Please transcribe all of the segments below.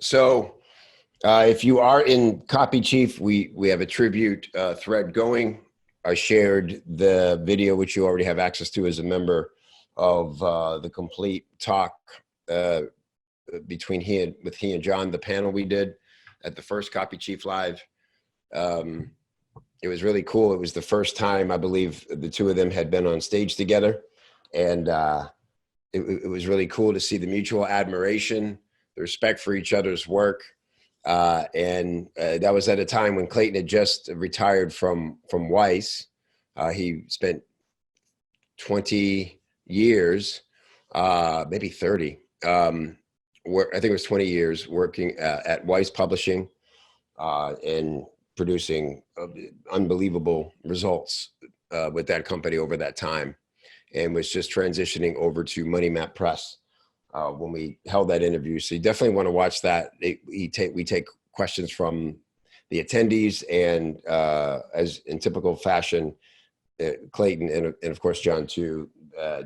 So if you are in Copy Chief, we have a tribute thread going. I shared the video, which you already have access to as a member of the complete talk uh, between he and John, the panel we did at the first Copy Chief Live. It was really cool. It was the first time I believe the two of them had been on stage together, and it was really cool to see the mutual admiration, the respect for each other's work. And that was at a time when Clayton had just retired from Weiss. He spent 20 years, maybe 30. I think it was 20 years working at Weiss Publishing and producing unbelievable results with that company over that time, and was just transitioning over to Money Map Press when we held that interview. So you definitely want to watch that. We take questions from the attendees, and as in typical fashion, Clayton and of course John too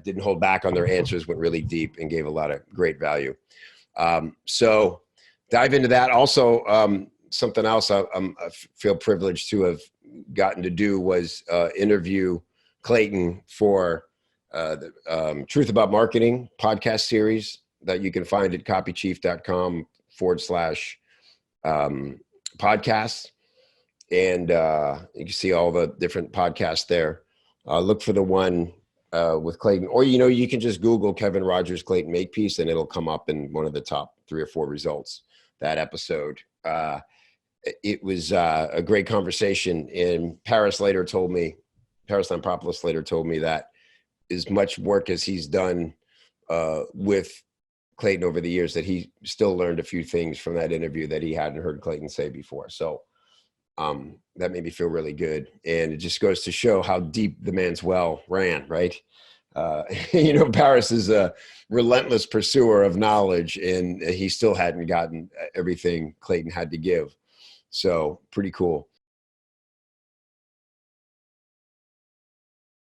didn't hold back on their answers, went really deep and gave a lot of great value. So dive into that. Also, something else I feel privileged to have gotten to do was interview Clayton for the Truth About Marketing podcast series that you can find at copychief.com/podcasts. And you can see all the different podcasts there. Look for the one with Clayton, or, you can just Google Kevin Rogers, Clayton Makepeace, and it'll come up in one of the top 3 or 4 results, that episode. It was a great conversation. And Paris Lampropoulos later told me that as much work as he's done with Clayton over the years, that he still learned a few things from that interview that he hadn't heard Clayton say before. So that made me feel really good. And it just goes to show how deep the man's well ran, right? Paris is a relentless pursuer of knowledge, and he still hadn't gotten everything Clayton had to give. So pretty cool.